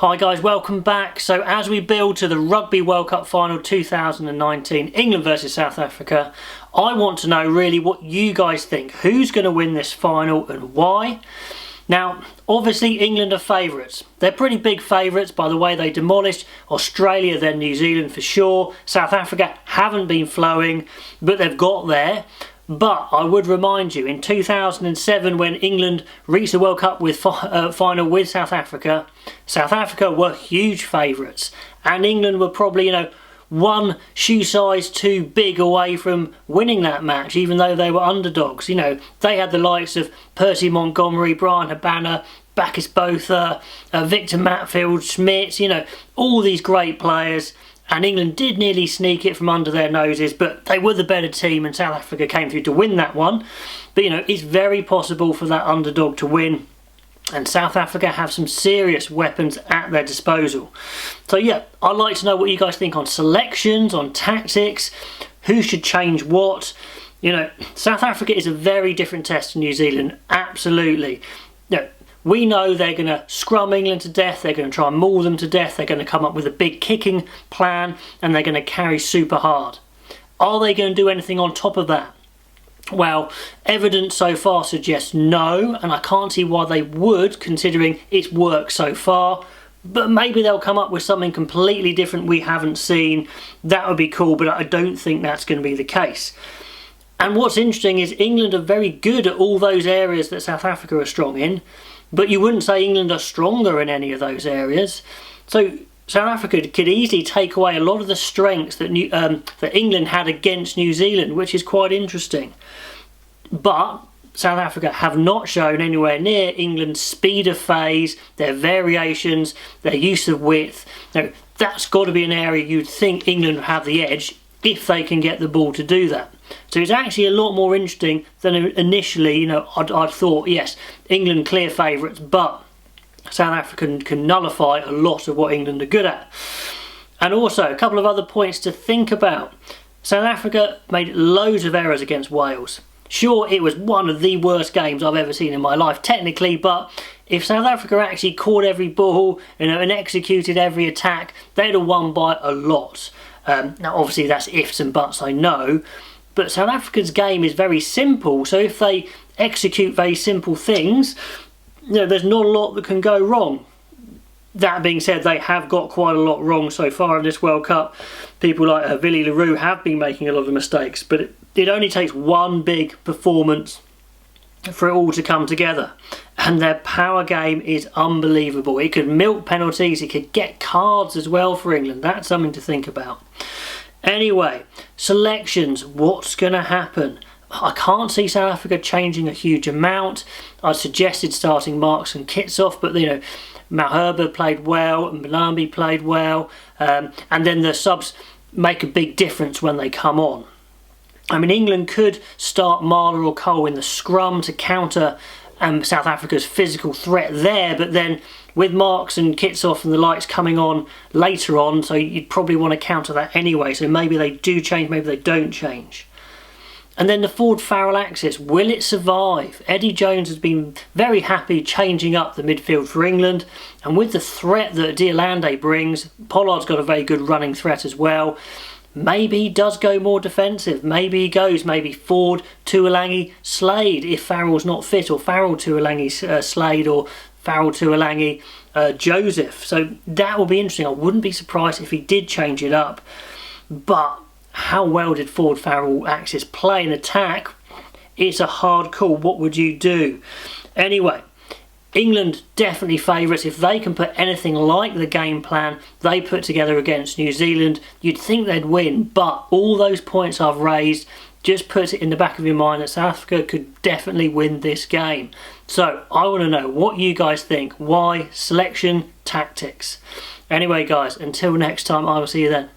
Hi guys, welcome back. So as we build to the Rugby World Cup Final 2019, England versus South Africa, I want to know really what you guys think. Who's going to win this final and why? Now, obviously England are favourites. They're pretty big favourites by the way they demolished Australia, then New Zealand for sure. South Africa haven't been flowing, but they've got there. But I would remind you, in 2007 when England reached the World Cup final with South Africa were huge favourites. And England were probably, one shoe size too big away from winning that match, even though they were underdogs. They had the likes of Percy Montgomery, Brian Habana, Bacchus Botha, Victor Matfield, Schmitz, all these great players. And England did nearly sneak it from under their noses, but they were the better team and South Africa came through to win that one. But it's very possible for that underdog to win. And South Africa have some serious weapons at their disposal. So yeah, I'd like to know what you guys think on selections, on tactics, who should change what. South Africa is a very different test to New Zealand, absolutely. We know they're going to scrum England to death, they're going to try and maul them to death, they're going to come up with a big kicking plan and they're going to carry super hard. Are they going to do anything on top of that? Well, evidence so far suggests no, and I can't see why they would, considering it's worked so far. But maybe they'll come up with something completely different we haven't seen. That would be cool, but I don't think that's going to be the case. And what's interesting is England are very good at all those areas that South Africa are strong in, but you wouldn't say England are stronger in any of those areas. So South Africa could easily take away a lot of the strengths that that England had against New Zealand, which is quite interesting. But South Africa have not shown anywhere near England's speed of phase, their variations, their use of width. Now, that's got to be an area you'd think England would have the edge if they can get the ball to do that. So it's actually a lot more interesting than initially, I'd thought, yes, England clear favourites, but South Africa can nullify a lot of what England are good at. And also, a couple of other points to think about. South Africa made loads of errors against Wales. Sure, it was one of the worst games I've ever seen in my life, technically, but if South Africa actually caught every ball, and executed every attack, they'd have won by a lot. Now, obviously, that's ifs and buts, I know, but South Africa's game is very simple, so if they execute very simple things, there's not a lot that can go wrong. That being said, they have got quite a lot wrong so far in this World Cup. People like Willie le Roux have been making a lot of mistakes, but it only takes one big performance for it all to come together. And their power game is unbelievable. It could milk penalties, it could get cards as well for England. That's something to think about. Anyway, selections, what's going to happen? I can't see South Africa changing a huge amount. I suggested starting Marks and Kitsoff, but Malherbe played well and Mbambi played well, and then the subs make a big difference when they come on. I mean, England could start Marler or Cole in the scrum to counter South Africa's physical threat there, but then with Marks and Kitsoff and the likes coming on later on, so you'd probably want to counter that anyway, so maybe they do change, maybe they don't change. And then the Ford-Farrell axis, will it survive? Eddie Jones has been very happy changing up the midfield for England, and with the threat that Deolande brings, Pollard's got a very good running threat as well. Maybe he does go more defensive. Maybe he goes Ford, Tuolangi, Slade if Farrell's not fit, or Farrell, Tuolangi, Slade, or Farrell, Tuolangi, Joseph. So that will be interesting. I wouldn't be surprised if he did change it up. But how well did Ford-Farrell axis play in attack? It's a hard call. What would you do? Anyway, England definitely favourites. If they can put anything like the game plan they put together against New Zealand, you'd think they'd win. But all those points I've raised just puts it in the back of your mind that South Africa could definitely win this game. So I want to know what you guys think. Why? Selection, tactics. Anyway guys, until next time, I will see you then.